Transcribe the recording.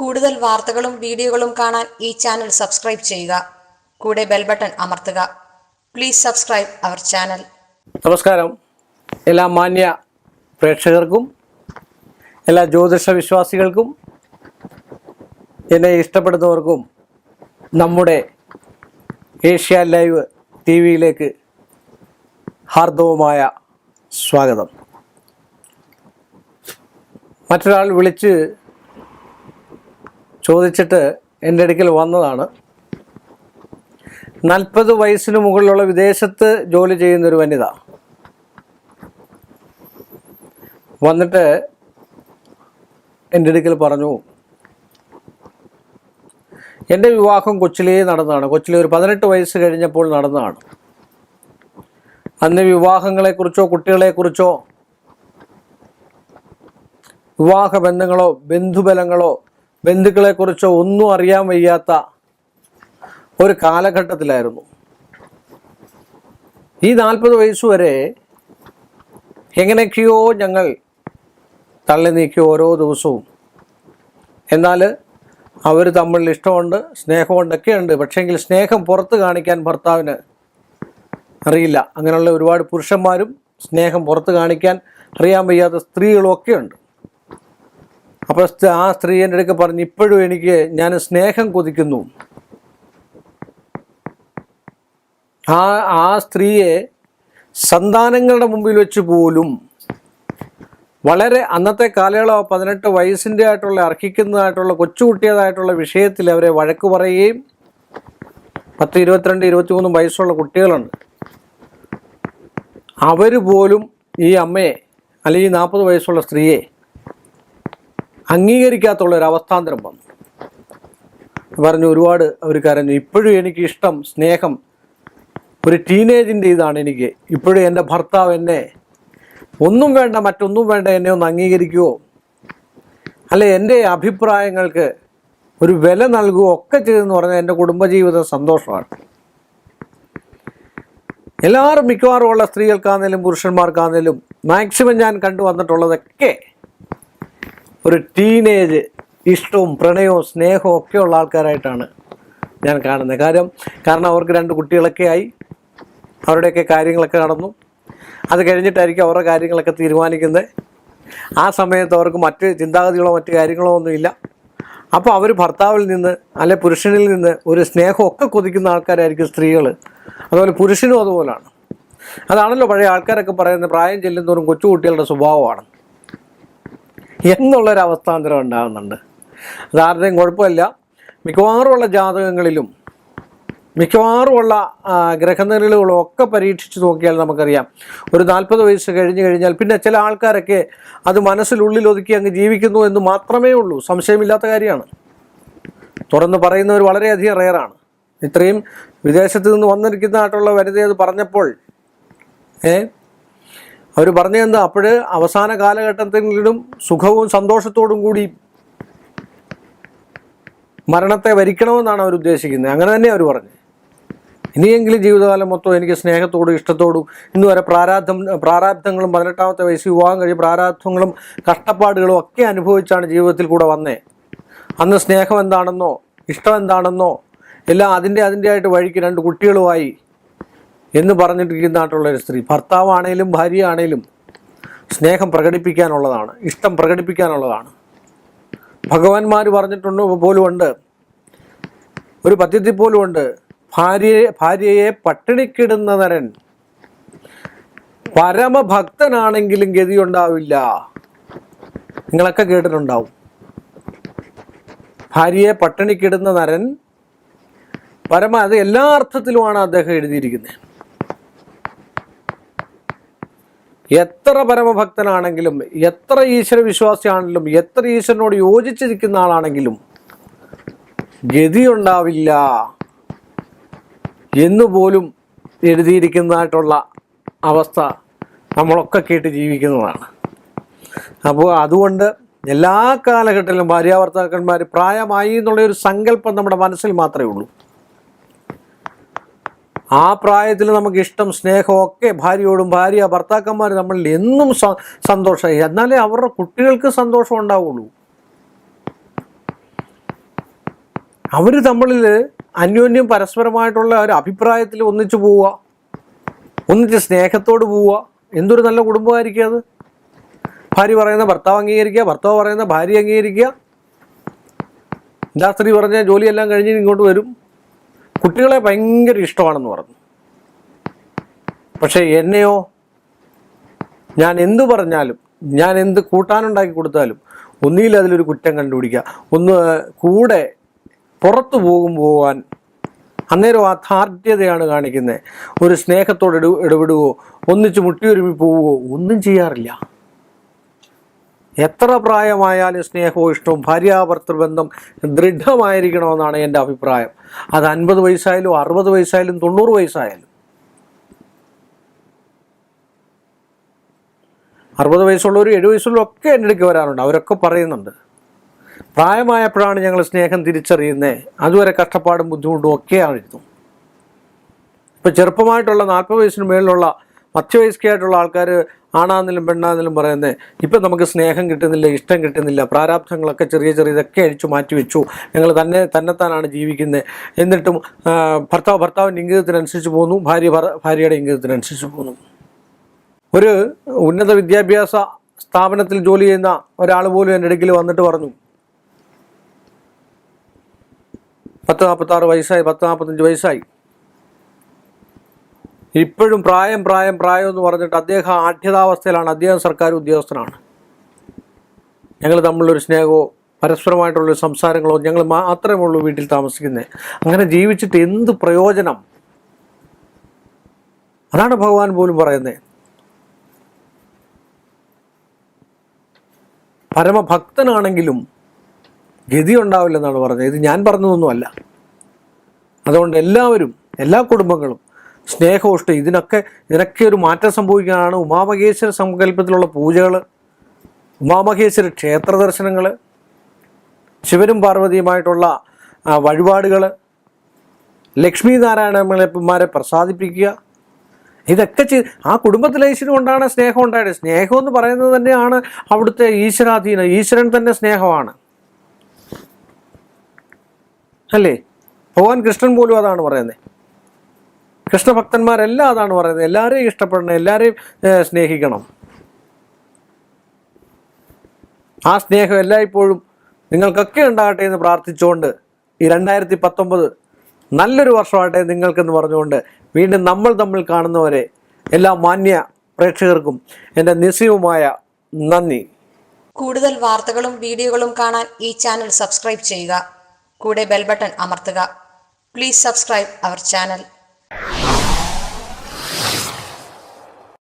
കൂടുതൽ വാർത്തകളും വീഡിയോകളും കാണാൻ ഈ ചാനൽ സബ്സ്ക്രൈബ് ചെയ്യുക. കൂടെ ബെൽ ബട്ടൺ അമർത്തുക. Please subscribe our channel. നമസ്കാരം. എല്ലാ മാന്യ പ്രേക്ഷകർക്കും എല്ലാ ജ്യോതിഷ വിശ്വാസികൾക്കും എന്നെ ഇഷ്ടപ്പെടുന്നവർക്കും നമ്മുടെ ഏഷ്യ ലൈവ് ടി വിയിലേക്ക് ഹാർദവമായ സ്വാഗതം. മറ്റൊരാൾ വിളിച്ച് ചോദിച്ചിട്ട് എൻ്റെ അടുക്കൽ വന്നതാണ്. 40 വയസ്സിന് മുകളിലുള്ള വിദേശത്ത് ജോലി ചെയ്യുന്നൊരു വനിത വന്നിട്ട് എൻ്റെ അടുക്കൽ പറഞ്ഞു, എൻ്റെ വിവാഹം കൊച്ചിലേ നടന്നതാണ്. കൊച്ചിലെ ഒരു 18 വയസ്സ് കഴിഞ്ഞപ്പോൾ നടന്നതാണ്. അന്ന് വിവാഹങ്ങളെക്കുറിച്ചോ കുട്ടികളെക്കുറിച്ചോ വിവാഹ ബന്ധങ്ങളോ ബന്ധുബലങ്ങളോ ബന്ധുക്കളെക്കുറിച്ചോ ഒന്നും അറിയാൻ വയ്യാത്ത ഒരു കാലഘട്ടത്തിലായിരുന്നു. ഈ 40 വയസ്സ് വരെ എങ്ങനെയൊക്കെയോ ഞങ്ങൾ തള്ളി നീക്കി ഓരോ ദിവസവും. എന്നാൽ അവർ തമ്മിൽ ഇഷ്ടമുണ്ട്, സ്നേഹമുണ്ടൊക്കെ ഉണ്ട്. പക്ഷേങ്കിൽ സ്നേഹം പുറത്ത് കാണിക്കാൻ ഭർത്താവിന് അറിയില്ല. അങ്ങനെയുള്ള ഒരുപാട് പുരുഷന്മാരും സ്നേഹം പുറത്ത് കാണിക്കാൻ അറിയാൻ വയ്യാത്ത സ്ത്രീകളും ഒക്കെ ഉണ്ട്. അപ്പോൾ ആ സ്ത്രീ എൻ്റെ അടുക്ക് പറഞ്ഞു, ഇപ്പോഴും ഞാൻ സ്നേഹം കൊതിക്കുന്നു. ആ സ്ത്രീയെ സന്താനങ്ങളുടെ മുമ്പിൽ വെച്ച് പോലും വളരെ അന്നത്തെ കാലയളവ് 18 വയസ്സിൻ്റെ ആയിട്ടുള്ള അർഹിക്കുന്നതായിട്ടുള്ള കൊച്ചുകുട്ടിയതായിട്ടുള്ള വിഷയത്തിൽ അവരെ വഴക്ക് പറയുകയും 10, 22, 23 വയസ്സുള്ള കുട്ടികളുണ്ട്. അവർ പോലും ഈ അമ്മയെ അല്ലെങ്കിൽ 40 വയസ്സുള്ള സ്ത്രീയെ അംഗീകരിക്കാത്തുള്ളൊരവസ്ഥാന്തരം വന്നു. പറഞ്ഞു, ഒരുപാട് അവർ കരഞ്ഞു. ഇപ്പോഴും എനിക്ക് ഇഷ്ടം, സ്നേഹം ഒരു ടീനേജിൻ്റെ ഇതാണ് എനിക്ക്. ഇപ്പോഴും എൻ്റെ ഭർത്താവ് എന്നെ ഒന്നും വേണ്ട, മറ്റൊന്നും വേണ്ട, എന്നെ ഒന്ന് അംഗീകരിക്കുമോ, അല്ലെ എൻ്റെ അഭിപ്രായങ്ങൾക്ക് ഒരു വില നൽകുകയോ ഒക്കെ ചെയ്തെന്ന് പറഞ്ഞാൽ എൻ്റെ കുടുംബജീവിതം സന്തോഷമാണ്. എല്ലാവരും മിക്കവാറും ഉള്ള സ്ത്രീകൾക്കാണെങ്കിലും പുരുഷന്മാർക്കാണെങ്കിലും മാക്സിമം ഞാൻ കണ്ടുവന്നിട്ടുള്ളതൊക്കെ ഒരു ടീനേജ് ഇഷ്ടവും പ്രണയവും സ്നേഹവും ഒക്കെയുള്ള ആൾക്കാരായിട്ടാണ് ഞാൻ കാണുന്നത്. കാരണം അവർക്ക് 2 കുട്ടികളൊക്കെ ആയി, അവരുടെയൊക്കെ കാര്യങ്ങളൊക്കെ നടന്നു. അത് കഴിഞ്ഞിട്ടായിരിക്കും അവരുടെ കാര്യങ്ങളൊക്കെ തീരുമാനിക്കുന്നത്. ആ സമയത്ത് അവർക്ക് മറ്റ് ചിന്താഗതികളോ മറ്റ് കാര്യങ്ങളോ ഒന്നുമില്ല. അപ്പോൾ അവർ ഭർത്താവിൽ നിന്ന് അല്ലെ പുരുഷനിൽ നിന്ന് ഒരു സ്നേഹമൊക്കെ കൊതിക്കുന്ന ആൾക്കാരായിരിക്കും സ്ത്രീകൾ. അതുപോലെ പുരുഷനും അതുപോലാണ്. അതാണല്ലോ പഴയ ആൾക്കാരൊക്കെ പറയുന്നത്, പ്രായം ചെല്ലുന്നതോറും കൊച്ചുകുട്ടികളുടെ സ്വഭാവമാണ് എന്നുള്ളൊരവസ്ഥാന്തരം ഉണ്ടാകുന്നുണ്ട്. അതാരുടെയും കുഴപ്പമില്ല. മിക്കവാറുമുള്ള ജാതകങ്ങളിലും മിക്കവാറുമുള്ള ഗ്രഹനിലകളും ഒക്കെ പരീക്ഷിച്ച് നോക്കിയാൽ നമുക്കറിയാം, ഒരു 40 വയസ്സ് കഴിഞ്ഞ് കഴിഞ്ഞാൽ പിന്നെ ചില ആൾക്കാരൊക്കെ അത് മനസ്സിലുള്ളിൽ ഒതുക്കി അങ്ങ് ജീവിക്കുന്നു എന്ന് മാത്രമേ ഉള്ളൂ. സംശയമില്ലാത്ത കാര്യമാണ്. തുറന്ന് പറയുന്നവർ വളരെയധികം റെയറാണ്. ഇത്രയും വിദേശത്ത് നിന്ന് വന്നിരിക്കുന്നതായിട്ടുള്ള വനിത അത് പറഞ്ഞപ്പോൾ അവർ പറഞ്ഞതെന്താ, അപ്പോൾ അവസാന കാലഘട്ടത്തിലും സുഖവും സന്തോഷത്തോടും കൂടി മരണത്തെ വരിക്കണമെന്നാണ് അവർ ഉദ്ദേശിക്കുന്നത്. അങ്ങനെ തന്നെ അവർ പറഞ്ഞു. ഇനിയെങ്കിലും ജീവിതകാലം മൊത്തം എനിക്ക് സ്നേഹത്തോടും ഇഷ്ടത്തോടും, ഇന്ന് വരെ പ്രാരാബ്ധങ്ങളും 18ാമത്തെ വയസ്സിൽ വിവാഹം കഴിഞ്ഞ് പ്രാരാബ്ധങ്ങളും കഷ്ടപ്പാടുകളും ഒക്കെ അനുഭവിച്ചാണ് ജീവിതത്തിൽ കൂടെ വന്നേ. അന്ന് സ്നേഹം എന്താണെന്നോ ഇഷ്ടം എന്താണെന്നോ എല്ലാം അതിൻ്റെ ആയിട്ട് വഴിക്ക് 2 കുട്ടികളുമായി എന്ന് പറഞ്ഞിട്ടിരിക്കുന്നതായിട്ടുള്ളൊരു സ്ത്രീ, ഭർത്താവാണേലും ഭാര്യയാണേലും സ്നേഹം പ്രകടിപ്പിക്കാനുള്ളതാണ്, ഇഷ്ടം പ്രകടിപ്പിക്കാനുള്ളതാണ്. ഭഗവാന്മാർ പറഞ്ഞിട്ടുണ്ട് പോലുമുണ്ട്, ഒരു പദ്യത്തിൽ പോലുമുണ്ട്, ഭാര്യയെ പട്ടിണിക്കിടുന്ന നരൻ പരമഭക്തനാണെങ്കിലും ഗതിയുണ്ടാവില്ല. നിങ്ങളൊക്കെ കേട്ടിട്ടുണ്ടാവും. ഭാര്യയെ പട്ടിണിക്കിടുന്ന നരൻ അത് എല്ലാ അർത്ഥത്തിലുമാണ് അദ്ദേഹം എഴുതിയിരിക്കുന്നത്. എത്ര പരമഭക്തനാണെങ്കിലും, എത്ര ഈശ്വര വിശ്വാസിയാണെങ്കിലും, എത്ര ഈശ്വരനോട് യോജിച്ചിരിക്കുന്ന ആളാണെങ്കിലും ഗതിയുണ്ടാവില്ല എന്നുപോലും എഴുതിയിരിക്കുന്നതായിട്ടുള്ള അവസ്ഥ നമ്മളൊക്കെ കേട്ട് ജീവിക്കുന്നതാണ്. അപ്പോൾ അതുകൊണ്ട് എല്ലാ കാലഘട്ടത്തിലും ഭാര്യാഭർത്താക്കന്മാർ പ്രായമായി എന്നുള്ളൊരു സങ്കല്പം നമ്മുടെ മനസ്സിൽ മാത്രമേ ഉള്ളൂ. ആ പ്രായത്തിൽ നമുക്ക് ഇഷ്ടം സ്നേഹമൊക്കെ ഭാര്യയോടും ഭർത്താക്കന്മാർ നമ്മളിൽ എന്നും സന്തോഷമായി, എന്നാലേ അവരുടെ കുട്ടികൾക്ക് സന്തോഷം ഉണ്ടാവുള്ളൂ. അവർ തമ്മിൽ അന്യോന്യം പരസ്പരമായിട്ടുള്ള ഒരു അഭിപ്രായത്തിൽ ഒന്നിച്ചു പോവുക, ഒന്നിച്ച് സ്നേഹത്തോട് പോവുക. എന്തൊരു നല്ല കുടുംബമായിരിക്കും അത്. ഭാര്യ പറയുന്ന ഭർത്താവ് അംഗീകരിക്കുക, ഭർത്താവ് പറയുന്ന ഭാര്യ അംഗീകരിക്കുക. സ്ത്രീ പറഞ്ഞ ജോലിയെല്ലാം കഴിഞ്ഞ് ഇങ്ങോട്ട് വരും. കുട്ടികളെ ഭയങ്കര ഇഷ്ടമാണെന്ന് പറഞ്ഞു. പക്ഷേ എന്നെയോ, ഞാൻ എന്തു പറഞ്ഞാലും, ഞാൻ എന്ത് കൂട്ടാനുണ്ടാക്കി കൊടുത്താലും ഒന്നിയിൽ അതിലൊരു കുറ്റം കണ്ടുപിടിക്കുക, ഒന്ന് കൂടെ പുറത്തു പോകാൻ അന്നേരം ആ ധാർഢ്യതയാണ് കാണിക്കുന്നത്. ഒരു സ്നേഹത്തോട് ഇടപെടുകയോ ഒന്നിച്ച് മുട്ടിയൊരുമി പോവുകയോ ഒന്നും ചെയ്യാറില്ല. എത്ര പ്രായമായാലും സ്നേഹവും ഇഷ്ടവും ഭാര്യാഭർത്തൃബന്ധം ദൃഢമായിരിക്കണമെന്നാണ് എൻ്റെ അഭിപ്രായം. അത് 50 വയസ്സായാലും 60 വയസ്സായാലും 90 വയസ്സായാലും. 60 വയസ്സുള്ളവരും 70 വയസ്സുള്ളവരും ഒക്കെ എൻ്റെ അടുക്ക് വരാറുണ്ട്. അവരൊക്കെ പറയുന്നുണ്ട്, പ്രായമായപ്പോഴാണ് ഞങ്ങൾ സ്നേഹം തിരിച്ചറിയുന്നത്, അതുവരെ കഷ്ടപ്പാടും ബുദ്ധിമുട്ടും ഒക്കെയായിരുന്നു. ഇപ്പോൾ ചെറുപ്പമായിട്ടുള്ള 40 വയസ്സിന് മേളിലുള്ള മധ്യവയസ്കയായിട്ടുള്ള ആൾക്കാർ ആണാന്നിലും പെണ്ണാന്നിലും പറയുന്നത്, ഇപ്പം നമുക്ക് സ്നേഹം കിട്ടുന്നില്ല, ഇഷ്ടം കിട്ടുന്നില്ല, പ്രാരാബ്ധങ്ങളൊക്കെ ചെറിയതൊക്കെ അഴിച്ചു മാറ്റി വെച്ചു, ഞങ്ങൾ തന്നെത്താനാണ് ജീവിക്കുന്നത്. എന്നിട്ടും ഭർത്താവിൻ്റെ ഇംഗിതത്തിനനുസരിച്ച് പോകുന്നു, ഭാര്യയുടെ ഇംഗിതത്തിനനുസരിച്ച് പോകുന്നു. ഒരു ഉന്നത വിദ്യാഭ്യാസ സ്ഥാപനത്തിൽ ജോലി ചെയ്യുന്ന ഒരാൾ പോലും എൻ്റെ അടുക്കൽ വന്നിട്ട് പറഞ്ഞു, 46 വയസ്സായി, 45 വയസ്സായി, ഇപ്പോഴും പ്രായം എന്ന് പറഞ്ഞിട്ട് അദ്ദേഹം ആഢ്യതാവസ്ഥയിലാണ്. അദ്ദേഹം സർക്കാർ ഉദ്യോഗസ്ഥനാണ്. ഞങ്ങൾ തമ്മിലൊരു സ്നേഹമോ പരസ്പരമായിട്ടുള്ളൊരു സംസാരങ്ങളോ ഞങ്ങൾ മാത്രമേ ഉള്ളൂ വീട്ടിൽ താമസിക്കുന്നത്. അങ്ങനെ ജീവിച്ചിട്ട് എന്ത് പ്രയോജനം? അതാണ് ഭഗവാൻ പോലും പറയുന്നത്. പരമഭക്തനാണെങ്കിലും ഗതി ഉണ്ടാവില്ലെന്നാണ് പറഞ്ഞത്. ഇത് ഞാൻ പറഞ്ഞതൊന്നുമല്ല. അതുകൊണ്ട് എല്ലാവരും, എല്ലാ കുടുംബങ്ങളും സ്നേഹോഷ്ടം ഇതിനൊക്കെ ഒരു മാറ്റം സംഭവിക്കാനാണ് ഉമാമഹേശ്വര സങ്കല്പത്തിലുള്ള പൂജകൾ, ഉമാമഹേശ്വര ക്ഷേത്ര ദർശനങ്ങൾ, ശിവനും പാർവതിയുമായിട്ടുള്ള വഴിപാടുകൾ, ലക്ഷ്മി നാരായണന്മാരെ പ്രസാദിപ്പിക്കുക. ഇതൊക്കെ ആ കുടുംബത്തിലെ ഐശ്വര്യം കൊണ്ടാണ് സ്നേഹം ഉണ്ടായത്. സ്നേഹം എന്ന് പറയുന്നത് തന്നെയാണ് അവിടുത്തെ ഈശ്വരാധീനം. ഈശ്വരൻ തന്നെ സ്നേഹമാണ്, അല്ലേ? ഭഗവാൻ കൃഷ്ണൻ പോലും അതാണ് പറയുന്നത്. കൃഷ്ണഭക്തന്മാരെല്ലാം അതാണ് പറയുന്നത്. എല്ലാവരെയും ഇഷ്ടപ്പെടണം, എല്ലാവരെയും സ്നേഹിക്കണം. ആ സ്നേഹം എല്ലായ്പ്പോഴും നിങ്ങൾക്കൊക്കെ ഉണ്ടാകട്ടെ എന്ന് പ്രാർത്ഥിച്ചുകൊണ്ട് ഈ 2019 നല്ലൊരു വർഷമാകട്ടെ നിങ്ങൾക്കെന്ന് പറഞ്ഞുകൊണ്ട് വീണ്ടും നമ്മൾ തമ്മിൽ കാണുന്നവരെ എല്ലാ മാന്യ പ്രേക്ഷകർക്കും എൻ്റെ നിസ്സീമമായ നന്ദി. കൂടുതൽ വാർത്തകളും വീഡിയോകളും കാണാൻ ഈ ചാനൽ സബ്സ്ക്രൈബ് ചെയ്യുക. കൂടെ ബെൽ ബട്ടൺ അമർത്തുക. Please subscribe our channel.